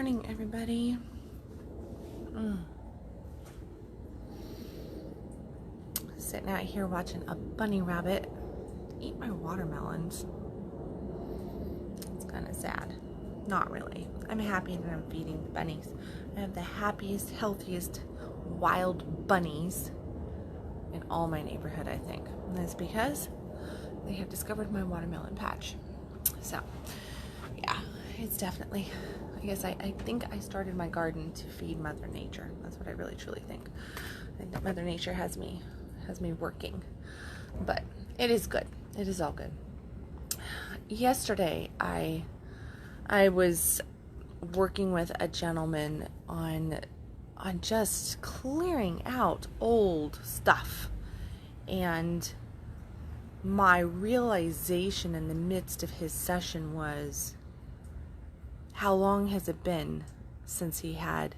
morning, everybody. Sitting out here watching a bunny rabbit eat my watermelons. It's kind of sad. Not really. I'm happy that I'm feeding the bunnies. I have the happiest, healthiest wild bunnies in all my neighborhood, I think. And that's because they have discovered my watermelon patch. So, yeah, it's definitely... I guess I think I started my garden to feed Mother Nature. That's what I really truly think. I think that Mother Nature has me working. But it is good. It is all good. Yesterday I was working with a gentleman on just clearing out old stuff. And my realization in the midst of his session was, how long has it been since he had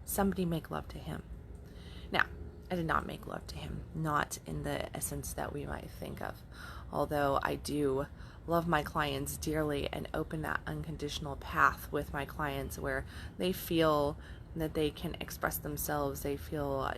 somebody make love to him? Now, I did not make love to him, not in the essence that we might think of. Although I do love my clients dearly and open that unconditional path with my clients where they feel that they can express themselves. They feel,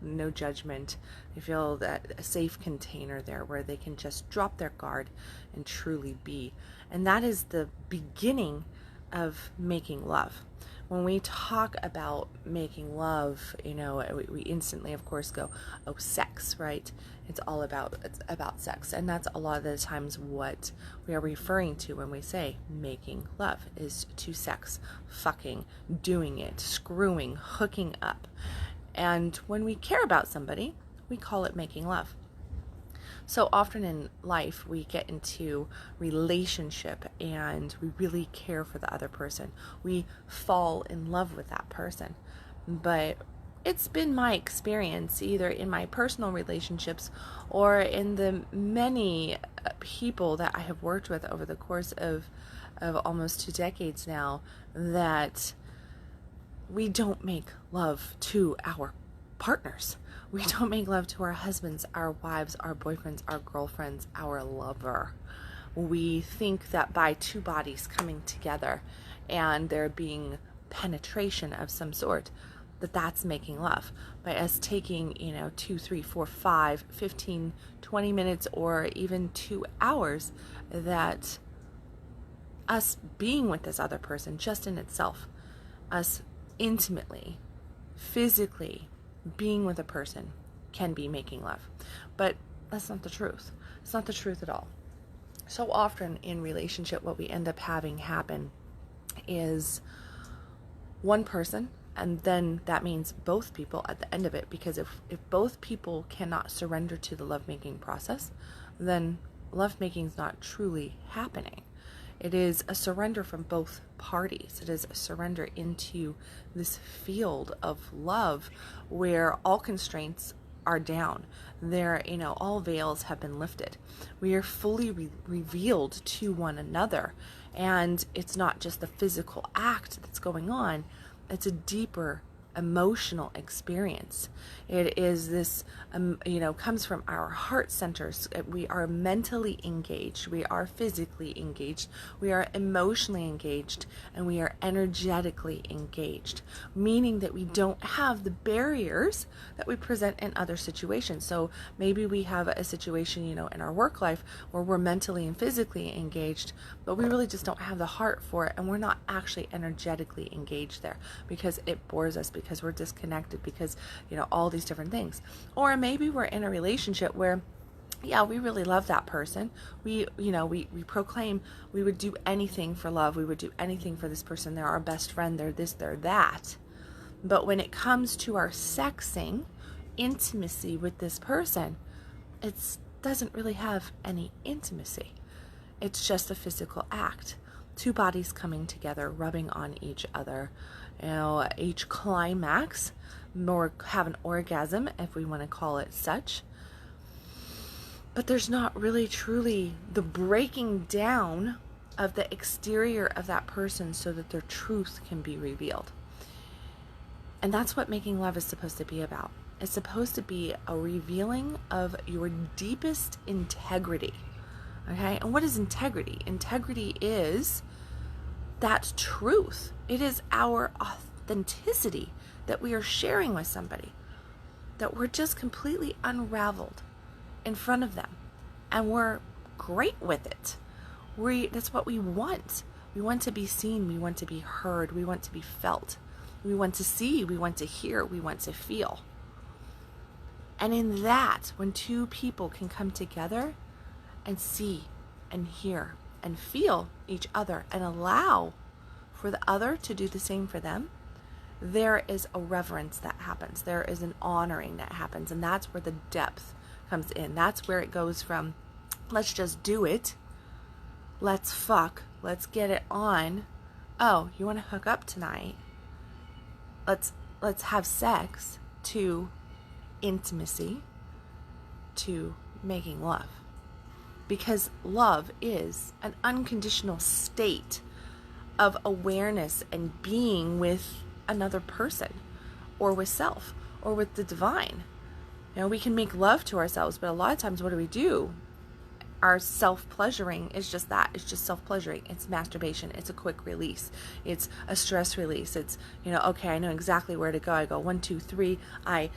no judgment. They feel that a safe container there where they can just drop their guard and truly be. And that is the beginning of making love. When we talk about making love, we instantly, of course, go, oh, sex, right? It's about sex. And that's a lot of the times what we are referring to when we say making love is to sex, fucking, doing it, screwing, hooking up. And when we care about somebody, we call it making love. So often in life, we get into relationship and we really care for the other person. We fall in love with that person. But it's been my experience, either in my personal relationships or in the many people that I have worked with over the course of almost 2 decades now, that we don't make love to our partners. We don't make love to our husbands, our wives, our boyfriends, our girlfriends, our lover. We think that by 2 bodies coming together and there being penetration of some sort, that's making love. By us taking, 2, 3, 4, 5, 15, 20 minutes or even 2 hours, that us being with this other person just in itself, us intimately, physically, being with a person can be making love. But that's not the truth. It's not the truth at all. So often in relationship, what we end up having happen is one person, and then that means both people at the end of it, because if both people cannot surrender to the lovemaking process, then lovemaking is not truly happening. It is a surrender from both parties. It is a surrender into this field of love where all constraints are down. There, all veils have been lifted. We are fully revealed to one another. And it's not just the physical act that's going on. It's a deeper emotional experience. It is this, comes from our heart centers. We are mentally engaged. We are physically engaged. We are emotionally engaged, and we are energetically engaged, meaning that we don't have the barriers that we present in other situations. So maybe we have a situation, in our work life where we're mentally and physically engaged, but we really just don't have the heart for it, and we're not actually energetically engaged there because it bores us, because we're disconnected, because all these different things. Or maybe we're in a relationship where we really love that person. We proclaim we would do anything for love. We would do anything for this person. They're our best friend. They're this, they're that. But when it comes to our sexing, intimacy with this person, it doesn't really have any intimacy. It's just a physical act. 2 bodies coming together, rubbing on each other, each climax, or have an orgasm, if we want to call it such. But there's not really truly the breaking down of the exterior of that person so that their truth can be revealed. And that's what making love is supposed to be about. It's supposed to be a revealing of your deepest integrity. Okay? And what is integrity? Integrity is that truth. It is our authenticity that we are sharing with somebody, that we're just completely unraveled in front of them, and we're great with it. That's what we want. We want to be seen. We want to be heard. We want to be felt. We want to see. We want to hear. We want to feel. And in that, when two people can come together and see and hear and feel each other and allow for the other to do the same for them, there is a reverence that happens. There is an honoring that happens. And that's where the depth comes in. That's where it goes from, let's just do it. Let's fuck. Let's get it on. Oh, you want to hook up tonight? Let's have sex, to intimacy, to making love. Because love is an unconditional state of awareness and being with another person, or with self, or with the divine. We can make love to ourselves, but a lot of times what do? Our self-pleasuring is just that. It's just self-pleasuring. It's masturbation. It's a quick release. It's a stress release. It's, okay, I know exactly where to go. I go 1, 2, 3. I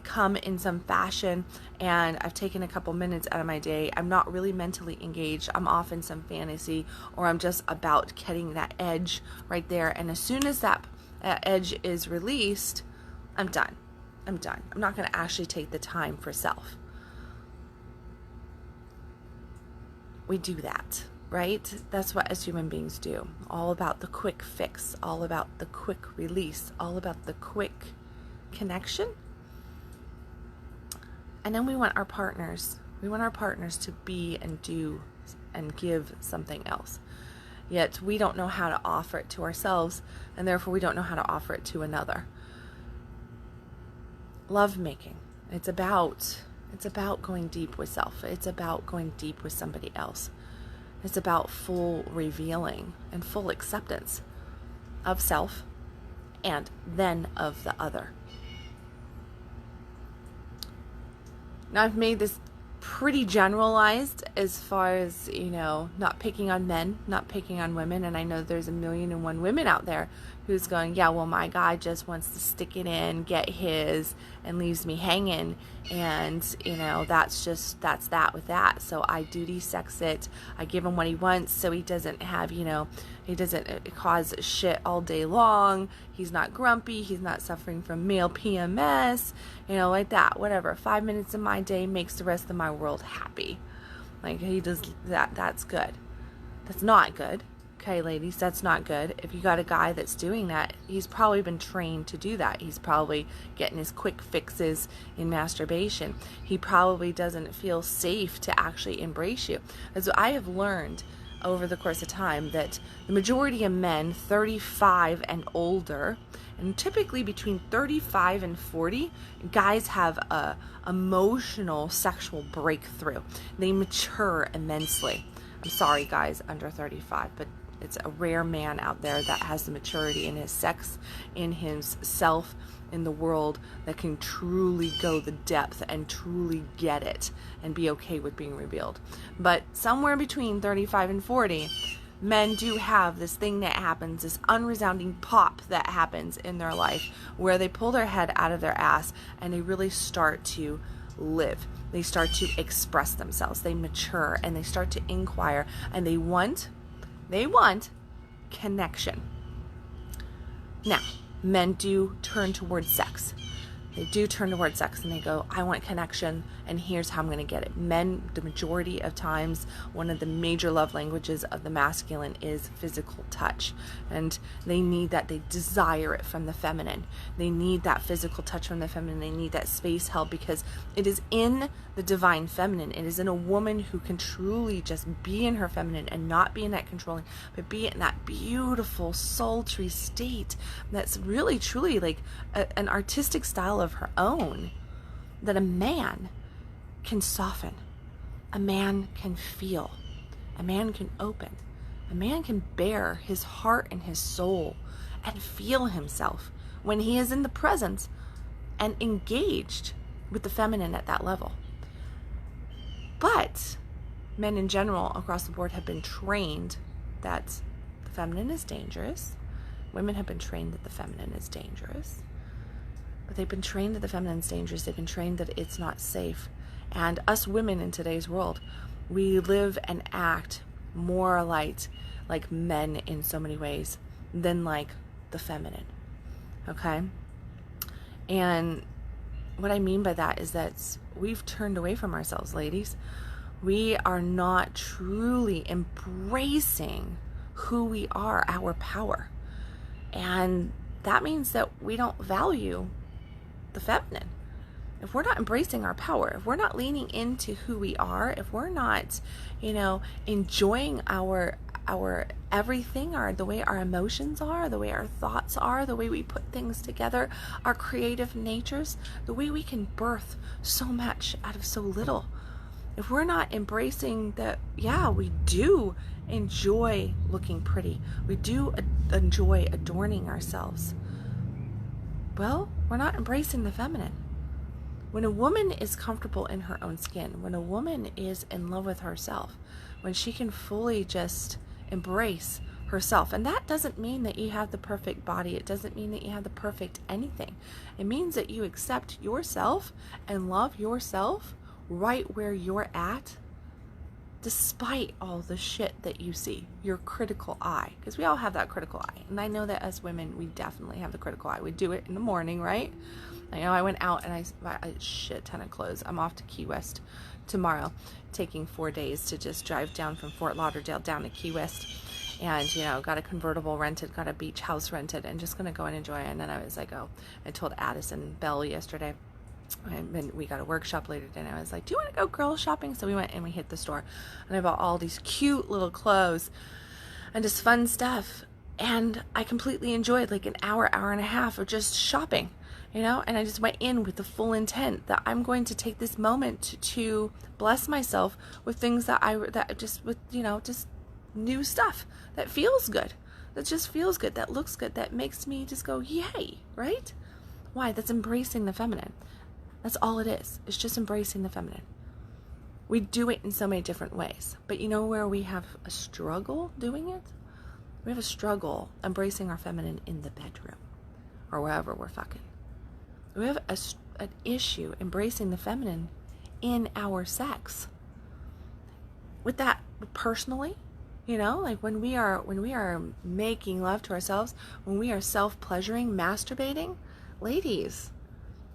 come in some fashion, and I've taken a couple minutes out of my day. I'm not really mentally engaged. I'm off in some fantasy, or I'm just about getting that edge right there. And as soon as that edge is released, I'm done. I'm not going to actually take the time for self. We do that, right? That's what as human beings do. All about the quick fix, all about the quick release, all about the quick connection. And then we want our partners to be and do and give something else. Yet we don't know how to offer it to ourselves, and therefore we don't know how to offer it to another. Love making. It's about going deep with self. It's about going deep with somebody else. It's about full revealing and full acceptance of self and then of the other. Now, I've made this pretty generalized as far as, not picking on men, not picking on women. And I know there's 1,000,001 women out there who's going, yeah, well, my guy just wants to stick it in, get his, and leaves me hanging. And, that's that with that. So I duty sex it. I give him what he wants so he doesn't have, he doesn't cause shit all day long. He's not grumpy. He's not suffering from male PMS, like that, whatever. 5 minutes of my day makes the rest of my world happy. Like, he does that. That's good. That's not good. Okay, ladies, that's not good. If you got a guy that's doing that, he's probably been trained to do that. He's probably getting his quick fixes in masturbation. He probably doesn't feel safe to actually embrace you. As I have learned over the course of time that the majority of men 35 and older, and typically between 35 and 40, guys have a emotional sexual breakthrough. They mature immensely. I'm sorry, guys under 35, but it's a rare man out there that has the maturity in his sex, in his self, in the world, that can truly go the depth and truly get it and be okay with being revealed. But somewhere between 35 and 40, men do have this thing that happens, this unresounding pop that happens in their life, where they pull their head out of their ass and they really start to live. They start to express themselves. They mature and they start to inquire, and they want connection. Now, men do turn towards sex. They do turn towards sex and they go, I want connection, and here's how I'm going to get it. Men, the majority of times, one of the major love languages of the masculine is physical touch. And they need that. They desire it from the feminine. They need that physical touch from the feminine. They need that space held, because it is in the divine feminine. It is in a woman who can truly just be in her feminine and not be in that controlling, but be in that beautiful, sultry state that's really, truly like an artistic style of her own, that a man can soften, a man can feel, a man can open, a man can bare his heart and his soul and feel himself when he is in the presence and engaged with the feminine at that level. But men in general across the board have been trained that the feminine is dangerous. Women have been trained that the feminine is dangerous. But they've been trained that the feminine is dangerous. They've been trained that it's not safe. And us women in today's world, we live and act more like men in so many ways than like the feminine. Okay? And what I mean by that is that we've turned away from ourselves, ladies. We are not truly embracing who we are, our power. And that means that we don't value the feminine. If we're not embracing our power, if we're not leaning into who we are, if we're not, enjoying our everything, the way our emotions are, the way our thoughts are, the way we put things together, our creative natures, the way we can birth so much out of so little. If we're not embracing that, yeah, we do enjoy looking pretty, we do enjoy adorning ourselves, well, we're not embracing the feminine. When a woman is comfortable in her own skin, when a woman is in love with herself, when she can fully just embrace herself, and that doesn't mean that you have the perfect body, it doesn't mean that you have the perfect anything. It means that you accept yourself and love yourself right where you're at, despite all the shit that you see, your critical eye, because we all have that critical eye. And I know that as women, we definitely have the critical eye. We do it in the morning, right? I know I went out and I bought a shit ton of clothes. I'm off to Key West tomorrow, taking 4 days to just drive down from Fort Lauderdale down to Key West. And, got a convertible rented, got a beach house rented, and just going to go and enjoy it. And then I was like, I told Addison Bell yesterday, and we got a workshop later today, and I was like, do you want to go girl shopping? So we went and we hit the store, and I bought all these cute little clothes and just fun stuff. And I completely enjoyed like an hour and a half of just shopping. And I just went in with the full intent that I'm going to take this moment to bless myself with things just new stuff that feels good, that just feels good, that looks good, that makes me just go, yay, right? Why? That's embracing the feminine. That's all it is. It's just embracing the feminine. We do it in so many different ways, but you know where we have a struggle doing it? We have a struggle embracing our feminine in the bedroom or wherever we're fucking. We have an issue embracing the feminine in our sex. With that personally, like when we are making love to ourselves, when we are self-pleasuring, masturbating, ladies,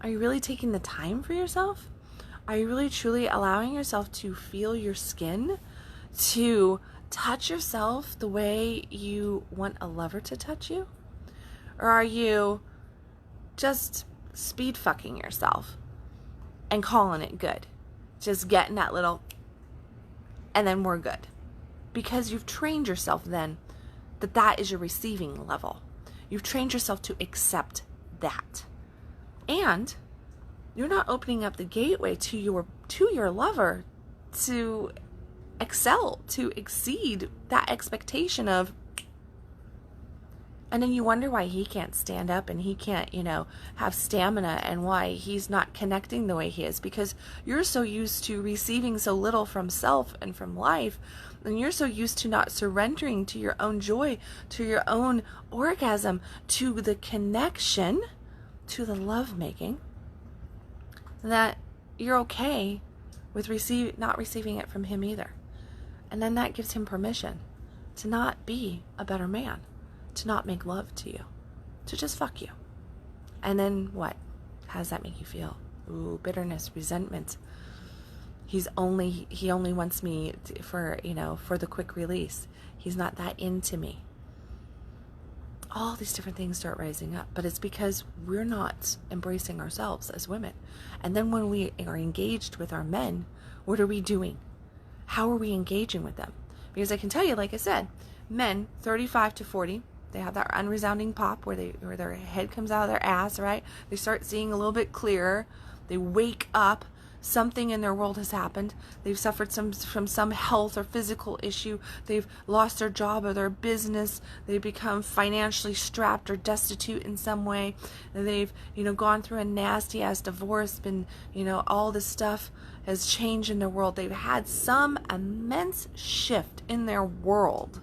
are you really taking the time for yourself? Are you really truly allowing yourself to feel your skin, to touch yourself the way you want a lover to touch you? Or are you just speed fucking yourself and calling it good? Just getting that little, and then we're good. Because you've trained yourself then that is your receiving level. You've trained yourself to accept that. And you're not opening up the gateway to your lover to excel, to exceed that expectation of, and then you wonder why he can't stand up and he can't, have stamina, and why he's not connecting the way he is, because you're so used to receiving so little from self and from life, and you're so used to not surrendering to your own joy, to your own orgasm, to the connection, to the love making, that you're okay with not receiving it from him either. And then that gives him permission to not be a better man, to not make love to you, to just fuck you. And then what? How does that make you feel? Ooh, bitterness, resentment. He only wants me for the quick release. He's not that into me. All these different things start rising up, but it's because we're not embracing ourselves as women. And then when we are engaged with our men, what are we doing? How are we engaging with them? Because I can tell you, like I said, men 35 to 40, they have that unresounding pop where their head comes out of their ass, right? They start seeing a little bit clearer. They wake up. Something in their world has happened. They've suffered from some health or physical issue. They've lost their job or their business. They've become financially strapped or destitute in some way. And they've, gone through a nasty ass divorce. Been, all this stuff has changed in their world. They've had some immense shift in their world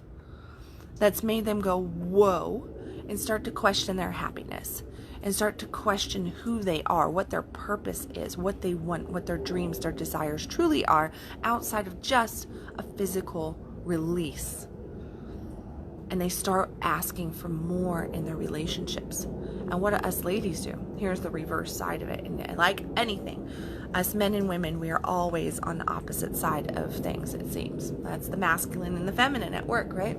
that's made them go, whoa, and start to question their happiness and start to question who they are, what their purpose is, what they want, what their dreams, their desires truly are outside of just a physical release. And they start asking for more in their relationships. And what do us ladies do? Here's the reverse side of it. And like anything, us men and women, we are always on the opposite side of things, it seems. That's the masculine and the feminine at work, right?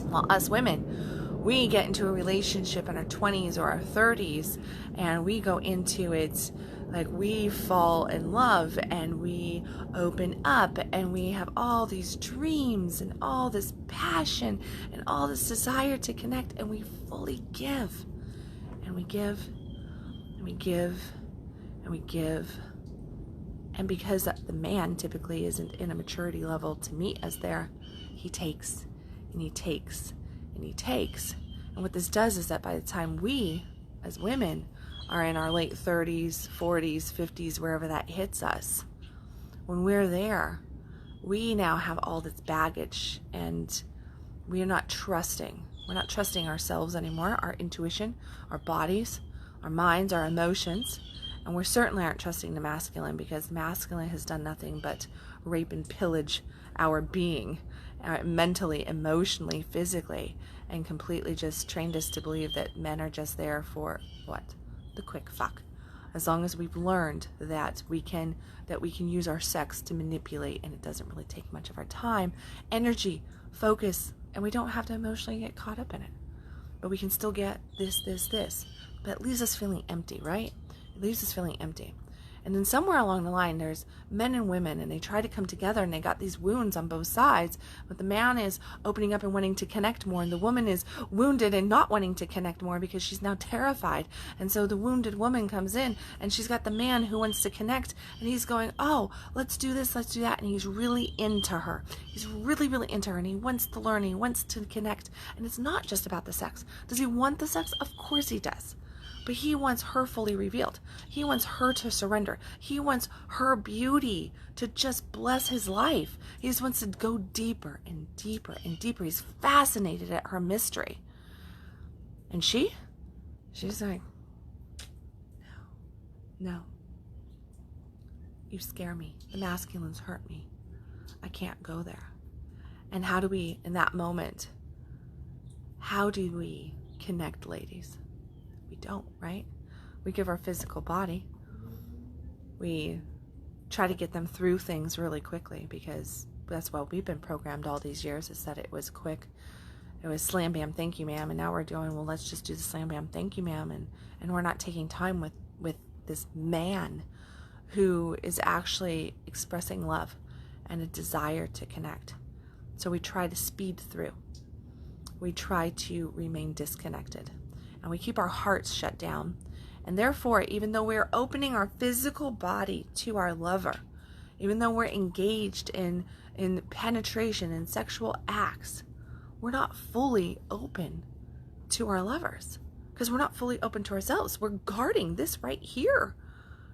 Well, us women, we get into a relationship in our 20s or our 30s, and we go into it like we fall in love and we open up and we have all these dreams and all this passion and all this desire to connect, and we fully give. And we give and we give and we give. And because the man typically isn't in a maturity level to meet us there, he takes and he takes and he takes. And what this does is that by the time we, as women, are in our late 30s, 40s, 50s, wherever that hits us, when we're there, we now have all this baggage and we are not trusting. We're not trusting ourselves anymore, our intuition, our bodies, our minds, our emotions. And we certainly aren't trusting the masculine, because masculine has done nothing but rape and pillage our being, mentally, emotionally, physically, and completely just trained us to believe that men are just there for what? The quick fuck. As long as we've learned that we can use our sex to manipulate, and it doesn't really take much of our time, energy, focus, and we don't have to emotionally get caught up in it. But we can still get this. But it leaves us feeling empty, right? It leaves us feeling empty. And then somewhere along the line, there's men and women, and they try to come together, and they got these wounds on both sides. But the man is opening up and wanting to connect more, and the woman is wounded and not wanting to connect more because she's now terrified. And so the wounded woman comes in, and she's got the man who wants to connect, and he's going, oh, let's do this, let's do that. And he's really into her. He's really, really into her, and he wants to learn, and he wants to connect. And it's not just about the sex. Does he want the sex? Of course he does. But he wants her fully revealed. He wants her to surrender. He wants her beauty to just bless his life. He just wants to go deeper and deeper and deeper. He's fascinated at her mystery. And she's like, no. You scare me. The masculines hurt me. I can't go there. And how do we, in that moment, how do we connect, ladies? We don't, right? We give our physical body. We try to get them through things really quickly, because that's what we've been programmed all these years, is that it was quick. It was slam bam, thank you ma'am. And now we're doing, well, let's just do the slam bam, thank you ma'am. And we're not taking time with this man who is actually expressing love and a desire to connect. So we try to speed through. We try to remain disconnected. And we keep our hearts shut down. And therefore, even though we're opening our physical body to our lover, even though we're engaged in penetration and sexual acts, we're not fully open to our lovers, because we're not fully open to ourselves. We're guarding this right here,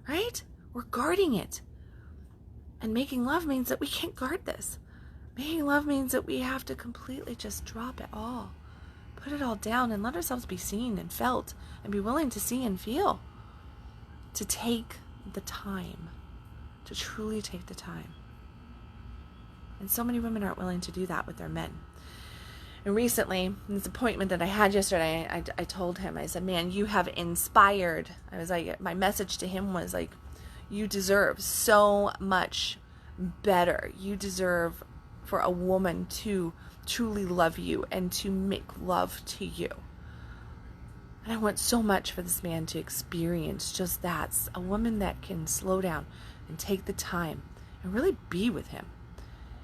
right? We're guarding it. And making love means that we can't guard this. Making love means that we have to completely just drop it all. Put it all down and let ourselves be seen and felt, and be willing to see and feel. To take the time. To truly take the time. And so many women aren't willing to do that with their men. And recently, in this appointment that I had yesterday, I told him, I said, man, you have inspired. I was like, my message to him was like, you deserve so much better. You deserve for a woman to truly love you and to make love to you. And I want so much for this man to experience just that. A woman that can slow down and take the time and really be with him.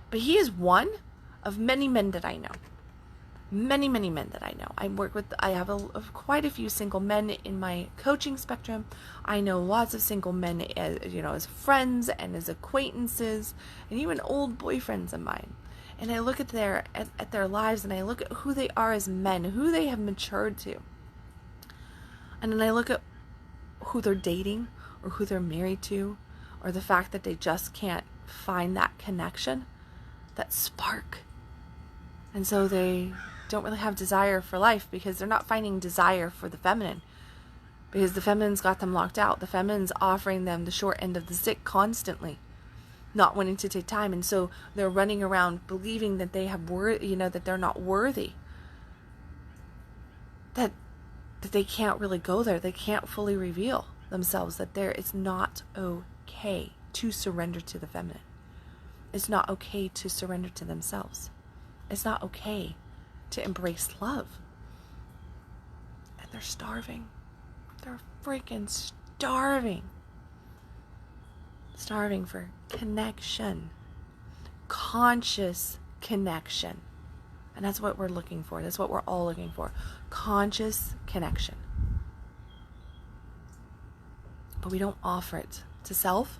But he is one of many men that I know. Many, many men that I know. I have quite a few single men in my coaching spectrum. I know lots of single men as friends and as acquaintances, and even old boyfriends of mine. And I look at their lives, and I look at who they are as men, who they have matured to. And then I look at who they're dating, or who they're married to, or the fact that they just can't find that connection, that spark. And so they don't really have desire for life because they're not finding desire for the feminine. Because the feminine's got them locked out. The feminine's offering them the short end of the stick constantly, not wanting to take time. And so they're running around believing that they have that they're not worthy. That they can't really go there. They can't fully reveal themselves. That it's not okay to surrender to the feminine. It's not okay to surrender to themselves. It's not okay to embrace love. And they're starving. They're freaking starving. Starving for connection. Conscious connection. And that's what we're looking for. That's what we're all looking for. Conscious connection. But we don't offer it to self.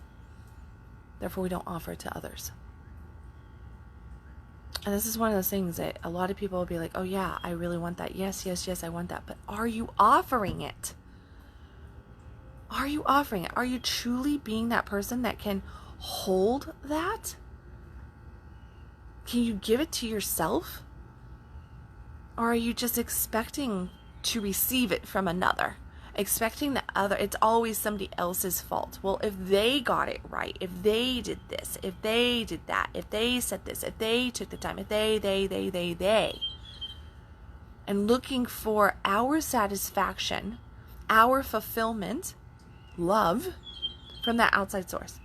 Therefore, we don't offer it to others. And this is one of those things that a lot of people will be like, oh yeah, I really want that. Yes, I want that. But are you offering it? Are you offering it? Are you truly being that person that can hold that? Can you give it to yourself? Or are you just expecting to receive it from another? Expecting the other, it's always somebody else's fault. Well, if they got it right, if they did this, if they did that, if they said this, if they took the time, if they. And looking for our satisfaction, our fulfillment, love, from that outside source.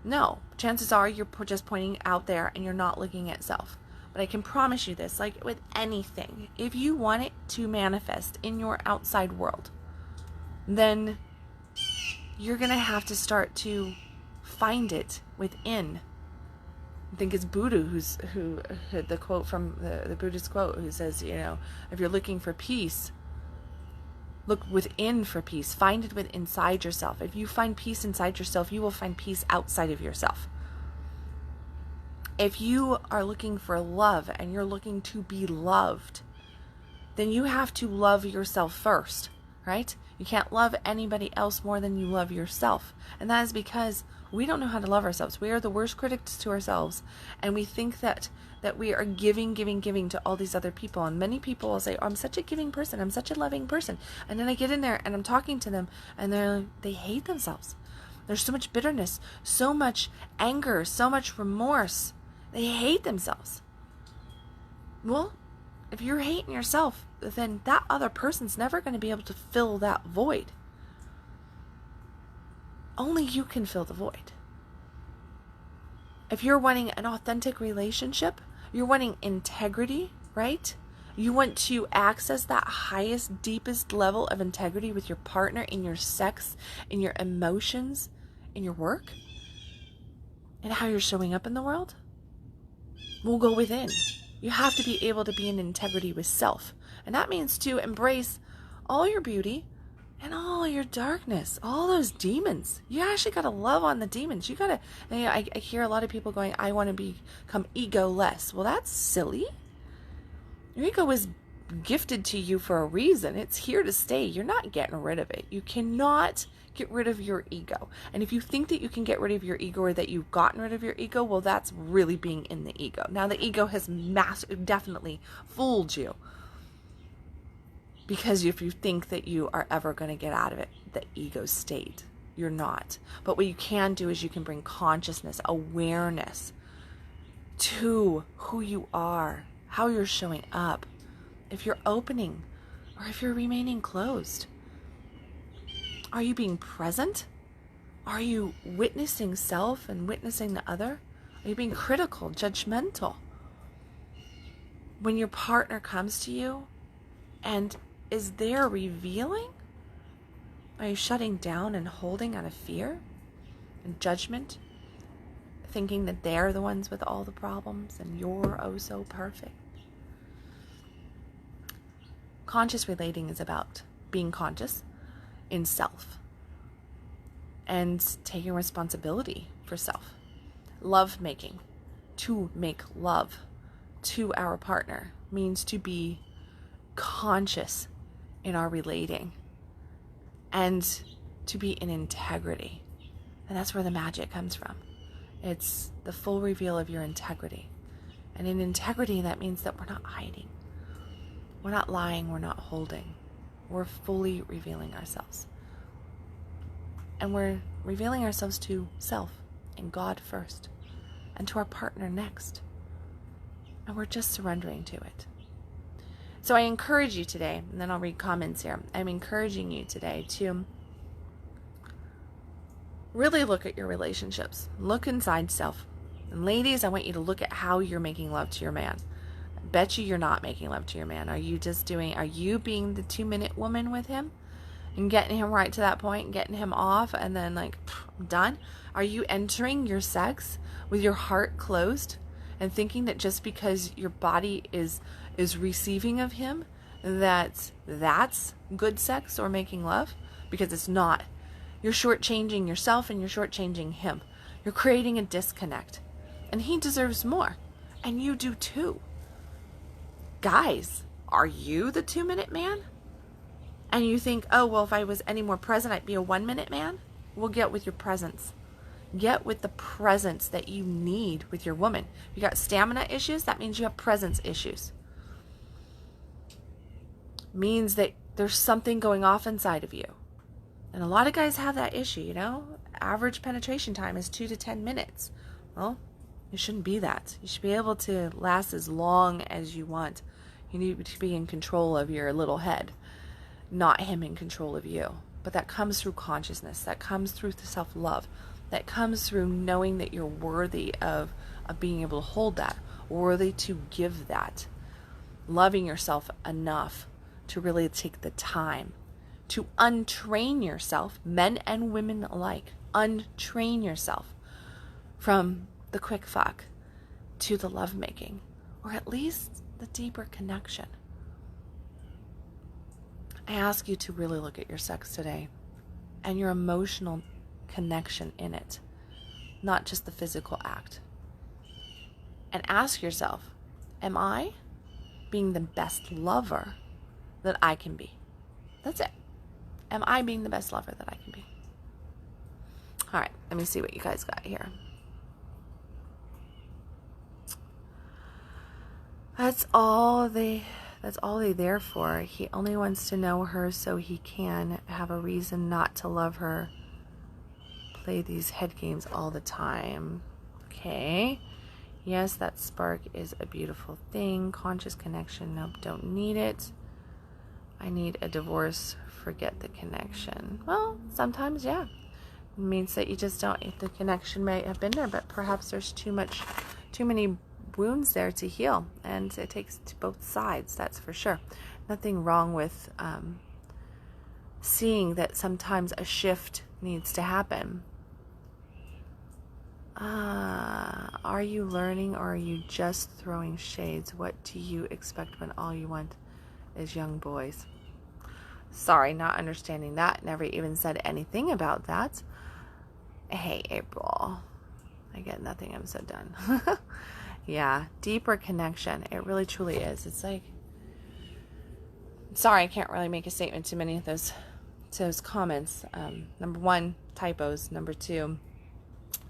No, chances are you're just pointing out there and you're not looking at self. But I can promise you this, like with anything, if you want it to manifest in your outside world, then you're going to have to start to find it within. I think it's Buddha who had the quote from the Buddhist quote who says, if you're looking for peace, look within for peace. Find it inside yourself. If you find peace inside yourself, you will find peace outside of yourself. If you are looking for love and you're looking to be loved, then you have to love yourself first, right? You can't love anybody else more than you love yourself. And that is because we don't know how to love ourselves. We are the worst critics to ourselves. And we think that we are giving to all these other people. And many people will say, oh, I'm such a giving person. I'm such a loving person. And then I get in there and I'm talking to them and they hate themselves. There's so much bitterness, so much anger, so much remorse. They hate themselves. Well, if you're hating yourself, then that other person's never going to be able to fill that void. Only you can fill the void. If you're wanting an authentic relationship, you're wanting integrity, right? You want to access that highest, deepest level of integrity with your partner, in your sex, in your emotions, in your work, and how you're showing up in the world. We'll go within. You have to be able to be in integrity with self. And that means to embrace all your beauty and all your darkness, all those demons. You actually got to love on the demons. You got to, I hear a lot of people going, I want to become ego-less. Well, that's silly. Your ego is gifted to you for a reason. It's here to stay. You're not getting rid of it. You cannot get rid of your ego. And if you think that you can get rid of your ego or that you've gotten rid of your ego, well, that's really being in the ego. Now, the ego has definitely fooled you. Because if you think that you are ever going to get out of it, the ego state, you're not. But what you can do is you can bring consciousness, awareness to who you are, how you're showing up, if you're opening or if you're remaining closed. Are you being present? Are you witnessing self and witnessing the other? Are you being critical, judgmental? When your partner comes to you and is there revealing? Are you shutting down and holding out of fear and judgment? Thinking that they're the ones with all the problems and you're oh so perfect? Conscious relating is about being conscious in self and taking responsibility for self. Love making, to make love to our partner, means to be conscious in our relating and to be in integrity. And that's where the magic comes from. It's the full reveal of your integrity. And in integrity, that means that we're not hiding. We're not lying. We're not holding. We're fully revealing ourselves. And we're revealing ourselves to self and God first, and to our partner next. And we're just surrendering to it. So I encourage you today, and then I'll read comments here. I'm encouraging you today to really look at your relationships. Look inside self. And ladies, I want you to look at how you're making love to your man. I bet you're not making love to your man. Are you being the 2-minute woman with him? And getting him right to that point, getting him off, and then like, done? Are you entering your sex with your heart closed and thinking that just because your body is receiving of him, that's good sex or making love? Because it's not. You're shortchanging yourself and you're shortchanging him. You're creating a disconnect. And he deserves more. And you do too. Guys, are you the 2-minute man? And you think, oh, well, if I was any more present, I'd be a 1-minute man? Well, get with your presence. Get with the presence that you need with your woman. If you got stamina issues, that means you have presence issues. Means that there's something going off inside of you. And a lot of guys have that issue, you know? Average penetration time is 2 to 10 minutes. Well, it shouldn't be that. You should be able to last as long as you want. You need to be in control of your little head, not him in control of you. But that comes through consciousness. That comes through self-love. That comes through knowing that you're worthy of being able to hold that, worthy to give that, loving yourself enough to really take the time to untrain yourself, men and women alike. Untrain yourself from the quick fuck to the lovemaking, or at least the deeper connection. I ask you to really look at your sex today and your emotional connection in it, not just the physical act. And ask yourself, am I being the best lover that I can be? That's it. Am I being the best lover that I can be? All right, let me see what you guys got here. That's all they there for. He only wants to know her so he can have a reason not to love her. Play these head games all the time. Okay. Yes, that spark is a beautiful thing. Conscious connection. Nope, don't need it. I need a divorce. Forget the connection. Well, sometimes, yeah. It means that you just don't, the connection may have been there, but perhaps there's too many wounds there to heal, and it takes to both sides, that's for sure. Nothing wrong with seeing that sometimes a shift needs to happen. Are you learning, or are you just throwing shades? What do you expect when all you want is young boys? Sorry, not understanding that. Never even said anything about that. Hey, April. I get nothing. I'm so done. Yeah, deeper connection. It really truly is. It's like, sorry, I can't really make a statement to many of those comments. Number one, typos. Number two,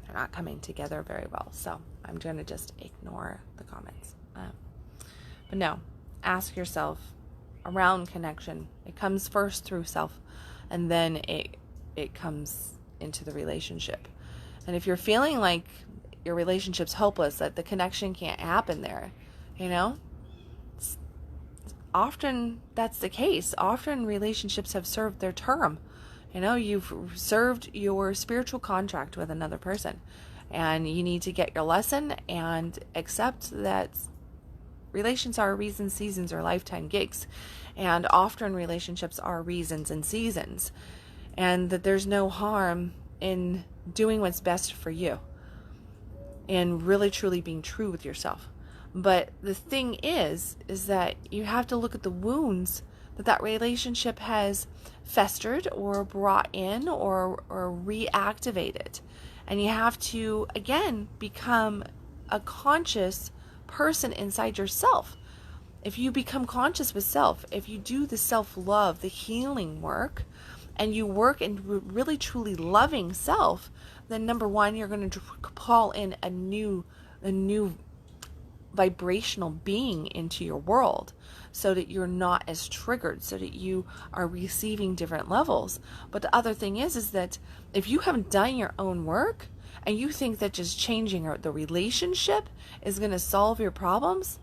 they're not coming together very well. So I'm going to just ignore the comments. But no, ask yourself around connection. It comes first through self, and then it comes into the relationship. And if you're feeling like your relationship's hopeless, that the connection can't happen there, often that's the case. Often relationships have served their term. You've served your spiritual contract with another person, and you need to get your lesson and accept that relations are reasons, seasons, or lifetime gigs. And often relationships are reasons and seasons, and that there's no harm in doing what's best for you and really truly being true with yourself. But the thing is that you have to look at the wounds that relationship has festered or brought in or reactivated. And you have to, again, become a conscious person inside yourself. If you become conscious with self, if you do the self-love, the healing work, and you work in really truly loving self, then number one, you're going to call in a new vibrational being into your world so that you're not as triggered, so that you are receiving different levels. But the other thing is that if you haven't done your own work and you think that just changing the relationship is going to solve your problems,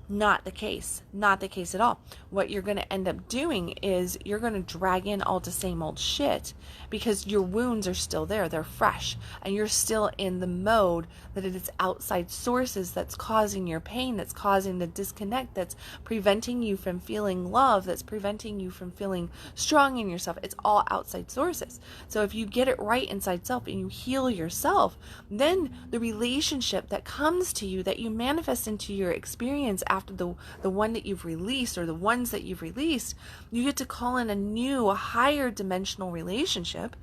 not the case. Not the case at all. What you're going to end up doing is you're going to drag in all the same old shit because your wounds are still there. They're fresh. And you're still in the mode that it is outside sources that's causing your pain, that's causing the disconnect, that's preventing you from feeling love, that's preventing you from feeling strong in yourself. It's all outside sources. So if you get it right inside self and you heal yourself, then the relationship that comes to you, that you manifest into your experience after the one that you've released or the ones that you've released, you get to call in a new, higher dimensional relationship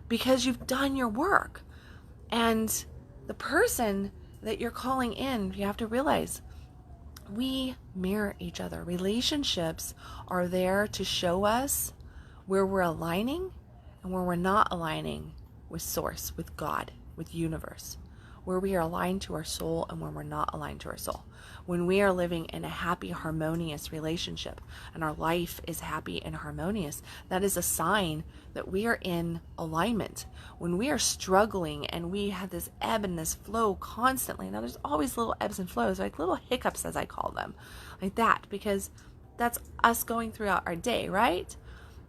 because you've done your work. And the person that you're calling in, you have to realize, we mirror each other. Relationships are there to show us where we're aligning and where we're not aligning with source, with God, with universe, where we are aligned to our soul and where we're not aligned to our soul. When we are living in a happy, harmonious relationship and our life is happy and harmonious, that is a sign that we are in alignment. When we are struggling and we have this ebb and this flow constantly, now there's always little ebbs and flows, like little hiccups as I call them, like that, because that's us going throughout our day, right?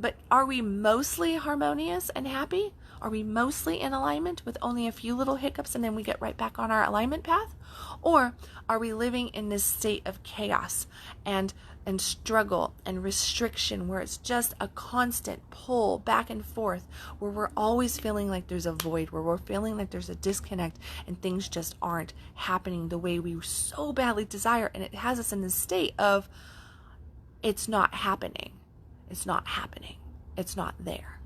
But are we mostly harmonious and happy? Are we mostly in alignment with only a few little hiccups and then we get right back on our alignment path? Or are we living in this state of chaos and struggle and restriction where it's just a constant pull back and forth, where we're always feeling like there's a void, where we're feeling like there's a disconnect and things just aren't happening the way we so badly desire, and it has us in this state of it's not happening. It's not happening. It's not there.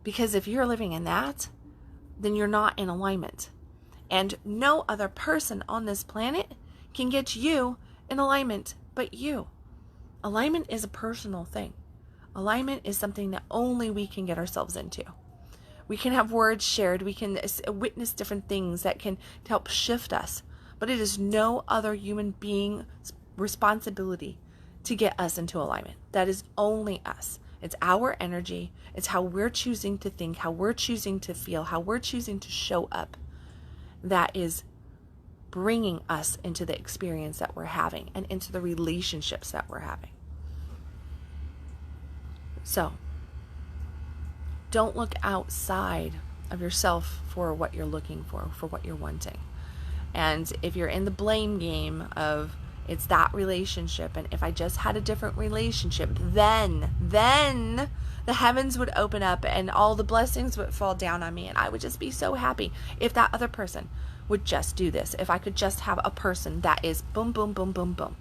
Because if you're living in that, then you're not in alignment. And no other person on this planet can get you in alignment but you. Alignment is a personal thing. Alignment is something that only we can get ourselves into. We can have words shared. We can witness different things that can help shift us. But it is no other human being's responsibility to get us into alignment. That is only us. It's our energy. It's how we're choosing to think, how we're choosing to feel, how we're choosing to show up. That is bringing us into the experience that we're having and into the relationships that we're having. So, don't look outside of yourself for what you're looking for what you're wanting. And if you're in the blame game of it's that relationship, and if I just had a different relationship, then the heavens would open up and all the blessings would fall down on me and I would just be so happy if that other person would just do this. If I could just have a person that is boom, boom, boom, boom, boom.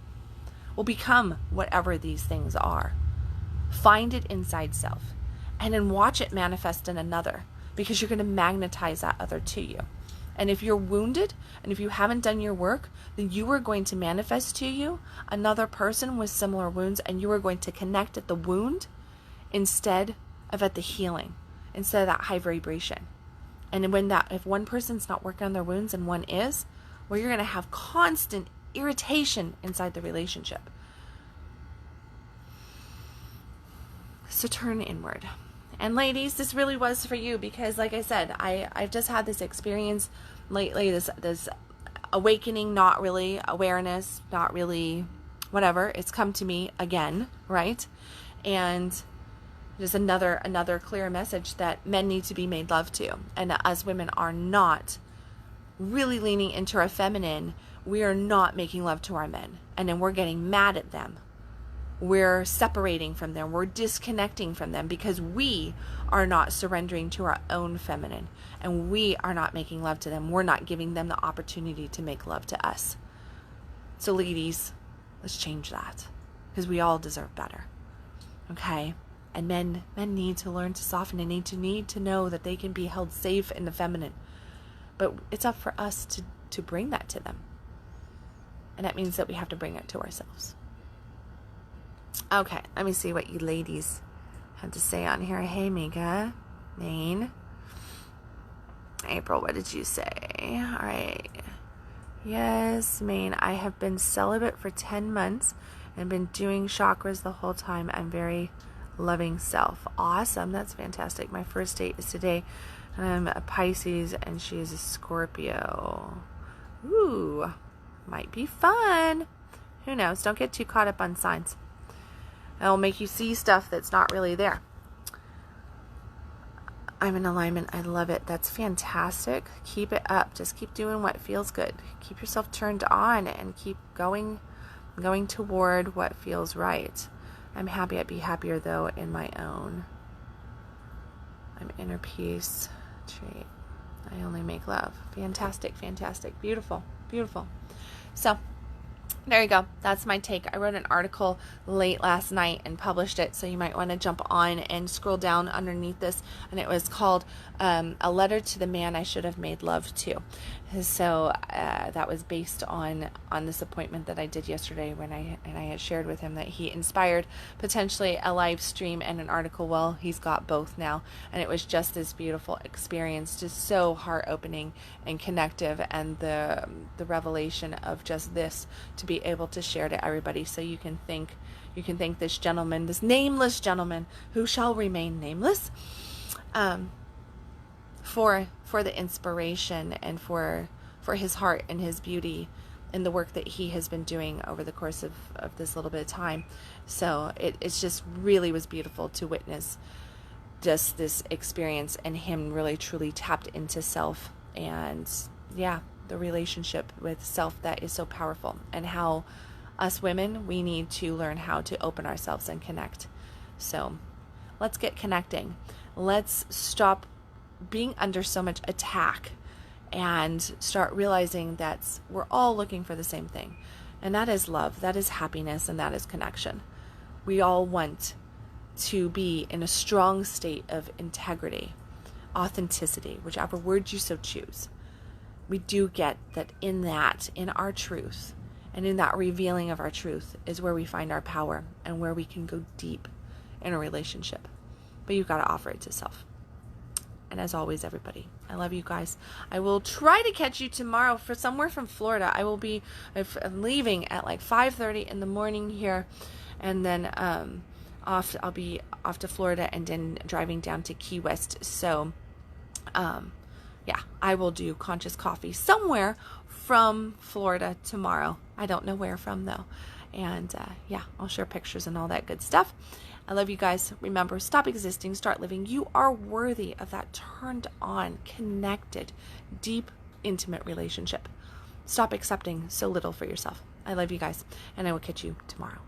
Will become whatever these things are. Find it inside self and then watch it manifest in another, because you're going to magnetize that other to you. And if you're wounded and if you haven't done your work, then you are going to manifest to you another person with similar wounds, and you are going to connect at the wound instead of at the healing, instead of that high vibration. And if one person's not working on their wounds and one is, well, you're going to have constant irritation inside the relationship. So turn inward. And ladies, this really was for you, because like I said, I've just had this experience lately, this awakening, not really awareness, not really whatever. It's come to me again, right? And just another clear message that men need to be made love to. And that us women are not really leaning into our feminine. We are not making love to our men. And then we're getting mad at them. We're separating from them. We're disconnecting from them because we are not surrendering to our own feminine, and we are not making love to them. We're not giving them the opportunity to make love to us. So ladies, let's change that, because we all deserve better. Okay? And men need to learn to soften. They need to know that they can be held safe in the feminine. But it's up for us to bring that to them. And that means that we have to bring it to ourselves. Okay, let me see what you ladies have to say on here. Hey, Mika, Maine, April, what did you say? All right, Yes, Maine. I have been celibate for 10 months and been doing chakras the whole time. I'm very loving self. Awesome. That's fantastic. My first date is today. I'm a Pisces and she is a Scorpio. Ooh, might be fun. Who knows? Don't get too caught up on signs. It'll make you see stuff that's not really there. I'm in alignment. I love it. That's fantastic. Keep it up. Just keep doing what feels good. Keep yourself turned on and keep going toward what feels right. I'm happy. I'd be happier though in my own. I'm inner peace. Trait. I only make love. Fantastic, fantastic. Beautiful, beautiful. So there you go. That's my take. I wrote an article late last night and published it, so you might want to jump on and scroll down underneath this. And it was called A Letter to the Man I Should Have Made Love To. So that was based on this appointment that I did yesterday when I had shared with him that he inspired potentially a live stream and an article. Well, he's got both now, and it was just this beautiful experience, just so heart-opening and connective, and the revelation of just this to be able to share to everybody. So you can thank this gentleman, this nameless gentleman who shall remain nameless, for the inspiration and for his heart and his beauty in the work that he has been doing over the course of this little bit of time. So it's just really was beautiful to witness just this experience and him really truly tapped into self, and the relationship with self that is so powerful, and how us women, we need to learn how to open ourselves and connect. So let's get connecting. Let's stop being under so much attack and start realizing that we're all looking for the same thing, and that is love, that is happiness, and that is connection. We all want to be in a strong state of integrity, authenticity, whichever word you so choose. We do get that in our truth, and in that revealing of our truth is where we find our power and where we can go deep in a relationship. But you've got to offer it to self. And as always, everybody, I love you guys. I will try to catch you tomorrow for somewhere from Florida. I'm leaving at like 5:30 in the morning here, and then I'll be off to Florida and then driving down to Key West. So I will do Conscious Coffee somewhere from Florida tomorrow. I don't know where from though. And I'll share pictures and all that good stuff. I love you guys. Remember, stop existing, start living. You are worthy of that turned on, connected, deep, intimate relationship. Stop accepting so little for yourself. I love you guys, and I will catch you tomorrow.